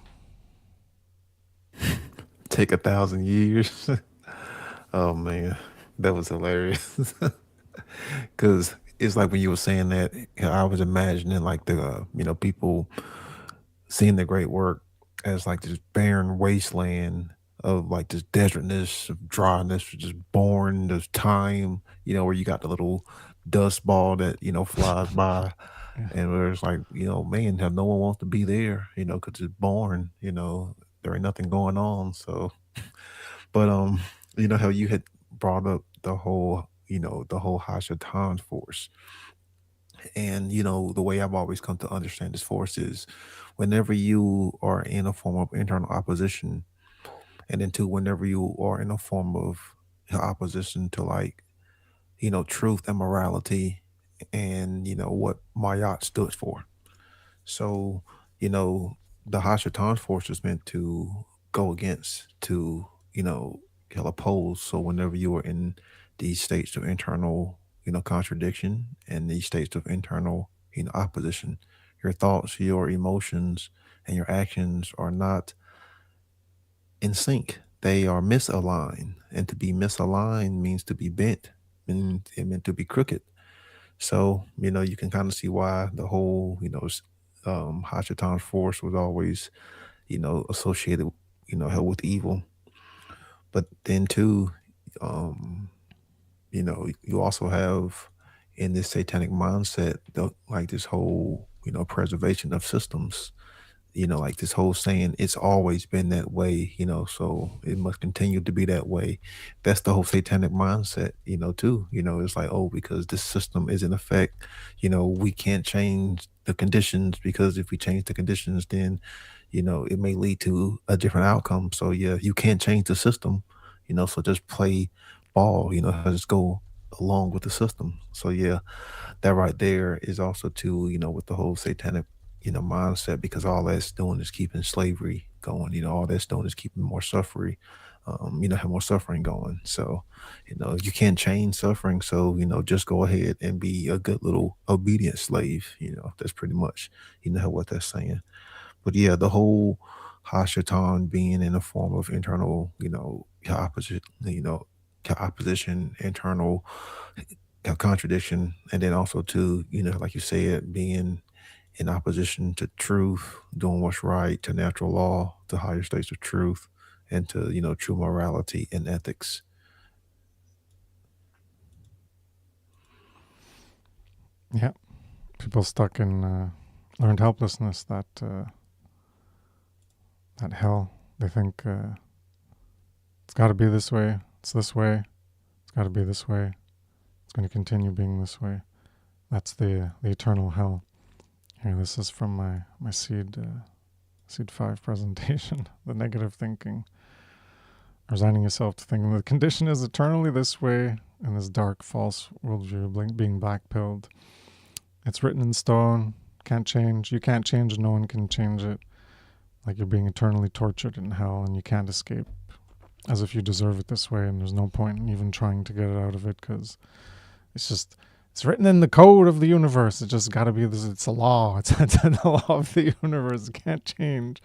Take 1,000 years. Oh man, that was hilarious. Because it's like when you were saying that, I was imagining like the people seeing the great work as like this barren wasteland of like this desertness, of dryness, just born, there's time, where you got the little dust ball that flies by. Yeah. And where it's like, man, how no one wants to be there, because it's boring, there ain't nothing going on. So, but how you had brought up the whole, the whole Hashatan force. And, the way I've always come to understand this force is whenever you are in a form of internal opposition, and then two, whenever you are in a form of opposition to like, truth and morality and, what Mayat stood for. So, you know, the Hashatan force is meant to go against, to, oppose. So whenever you are in these states of internal, contradiction and these states of internal, opposition, your thoughts, your emotions, and your actions are not in sync. They are misaligned. And to be misaligned means to be bent, and it meant to be crooked. So, you can kind of see why the whole, Hashatan's force was always, associated, held with evil. But then too, um, you also have in this satanic mindset, like this whole, preservation of systems, like this whole saying, it's always been that way, so it must continue to be that way. That's the whole satanic mindset, too. It's like, oh, because this system is in effect, we can't change the conditions, because if we change the conditions, then, it may lead to a different outcome. So yeah, you can't change the system, so just play ball, just go along with the system. So yeah, that right there is also too, with the whole satanic, mindset, because all that's doing is keeping slavery going. All that's doing is keeping more suffering, have more suffering going. So, you can't change suffering. So, just go ahead and be a good little obedient slave. That's pretty much, what that's saying. But yeah, the whole Hashatan being in a form of internal, opposition, opposition, internal contradiction, and then also to, like you said, being in opposition to truth, doing what's right, to natural law, to higher states of truth, and to, true morality and ethics. Yeah, people stuck in learned helplessness, that hell. They think it's got to be this way. It's this way. It's got to be this way. It's going to continue being this way. That's the eternal hell. Here, this is from my seed 5 presentation. The negative thinking, resigning yourself to thinking the condition is eternally this way, in this dark, false worldview, being black-pilled. It's written in stone. Can't change. You can't change. No one can change it. Like you're being eternally tortured in hell, and you can't escape, as if you deserve it this way, and there's no point in even trying to get it out of it, because it's written in the code of the universe. It just got to be this. It's a law. It's the law of the universe. It can't change.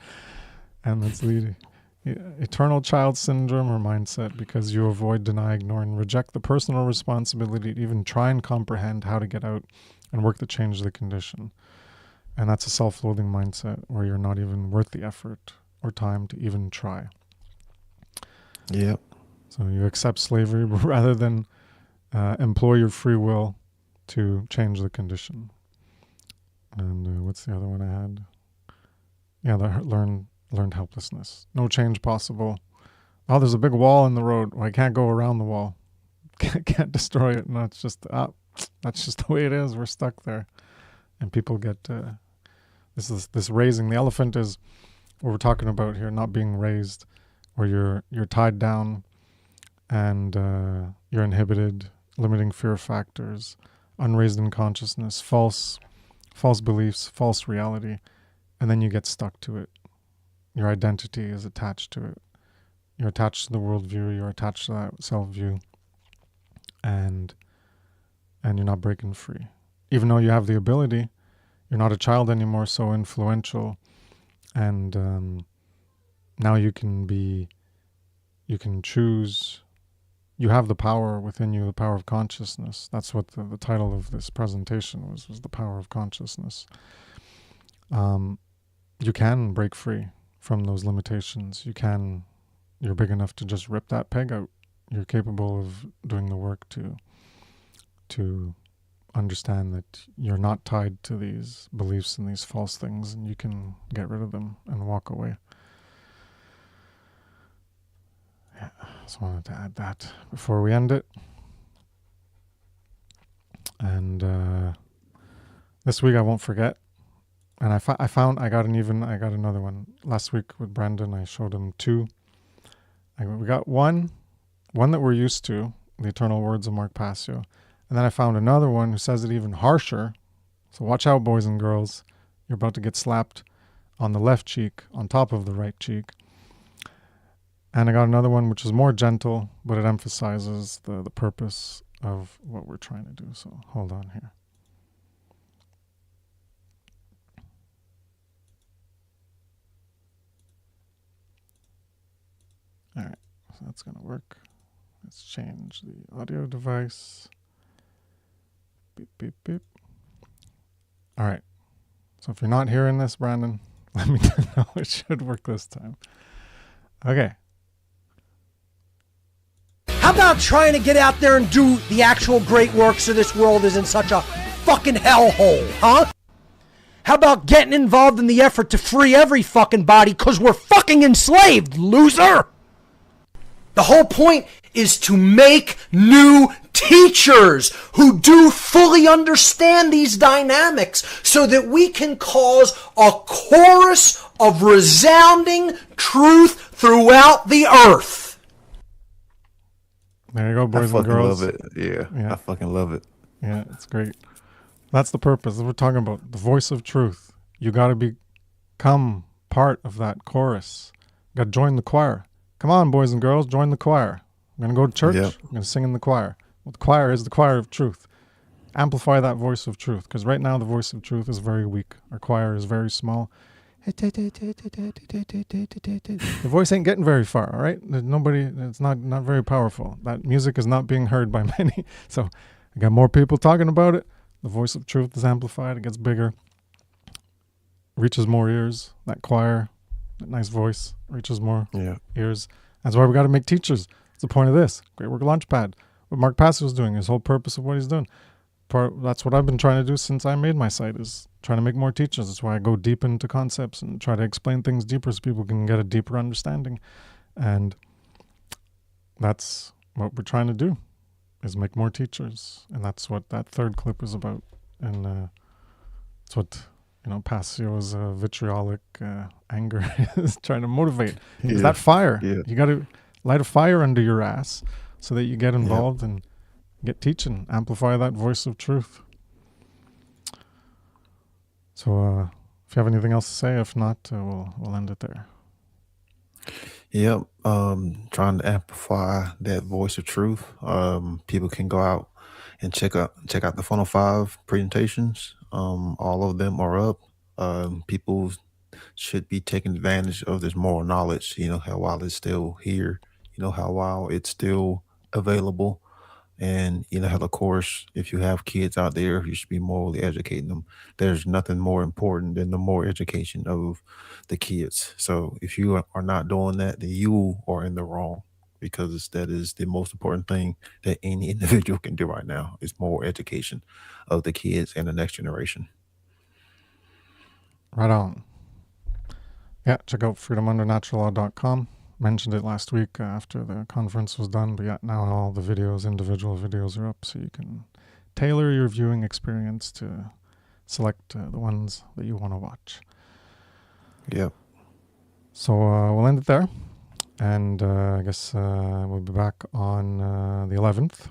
And that's leading eternal child syndrome or mindset, because you avoid, deny, ignore, and reject the personal responsibility to even try and comprehend how to get out and work to change the condition. And that's a self-loathing mindset where you're not even worth the effort or time to even try. Yep. So you accept slavery rather than employ your free will to change the condition. And what's the other one I had? Yeah, the learned helplessness. No change possible. Oh, there's a big wall in the road. Well, I can't go around the wall. Can't destroy it. No, it's just that's just the way it is. We're stuck there, and people get this raising. The elephant is what we're talking about here, not being raised, where you're tied down, and you're inhibited, limiting fear factors, unraised in consciousness, false beliefs, false reality, and then you get stuck to it. Your identity is attached to it. You're attached to the worldview. You're attached to that self-view, and you're not breaking free. Even though you have the ability, you're not a child anymore, so influential, and now you can choose. You have the power within you, the power of consciousness. That's what the title of this presentation was the power of consciousness. You can break free from those limitations. You're big enough to just rip that peg out. You're capable of doing the work to understand that you're not tied to these beliefs and these false things, and you can get rid of them and walk away. Just wanted to add that before we end it. And this week I won't forget. And I got another one last week with Brandon. I showed him two. We got one that we're used to, the eternal words of Mark Passio, and then I found another one who says it even harsher. So watch out, boys and girls. You're about to get slapped on the left cheek on top of the right cheek. And I got another one which is more gentle, but it emphasizes the purpose of what we're trying to do. So hold on here. All right, so that's going to work. Let's change the audio device. Beep, beep, beep. All right. So if you're not hearing this, Brandon, let me know. It should work this time. Okay. How about trying to get out there and do the actual great work so this world isn't such a fucking hellhole, huh? How about getting involved in the effort to free every fucking body because we're fucking enslaved, loser? The whole point is to make new teachers who do fully understand these dynamics so that we can cause a chorus of resounding truth throughout the earth. There you go, boys and girls. I fucking love it. Yeah, I fucking love it. Yeah, it's great. That's the purpose. We're talking about the voice of truth. You got to become part of that chorus. You got to join the choir. Come on, boys and girls, join the choir. I'm going to go to church. Yep. I'm going to sing in the choir. Well, the choir is the choir of truth. Amplify that voice of truth, because right now the voice of truth is very weak. Our choir is very small. The voice ain't getting very far, all right? There's nobody, it's not very powerful. That music is not being heard by many. So I got more people talking about it. The voice of truth is amplified. It gets bigger. Reaches more ears. That choir, that nice voice, reaches more ears. That's why we got to make teachers. That's the point of this. Great Work Launchpad. What Mark Passio is doing, his whole purpose of what he's doing. That's what I've been trying to do since I made my site, is trying to make more teachers. That's why I go deep into concepts and try to explain things deeper so people can get a deeper understanding. And that's what we're trying to do, is make more teachers. And that's what that third clip is about. And it's what, Passio's vitriolic anger is trying to motivate. Is that fire. Yeah. You got to light a fire under your ass so that you get involved and get teaching, amplify that voice of truth. So if you have anything else to say, if not, we'll end it there. Yep. Trying to amplify that voice of truth. People can go out and check out the Funnel 5 presentations. All of them are up. People should be taking advantage of this moral knowledge, how while it's still here, how while it's still available. And how, of course, if you have kids out there, you should be morally educating them. There's nothing more important than the moral education of the kids. So if you are not doing that, then you are in the wrong, because that is the most important thing that any individual can do right now, is moral education of the kids and the next generation. Right on. Yeah, check out freedomundernaturallaw.com. Mentioned it last week after the conference was done, but yeah, now all the individual videos are up, so you can tailor your viewing experience to select the ones that you want to watch. Yep. So we'll end it there, and I guess we'll be back on the 11th,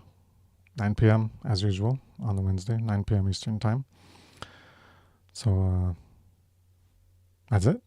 9 p.m. as usual on the Wednesday, 9 p.m. Eastern time. So that's it.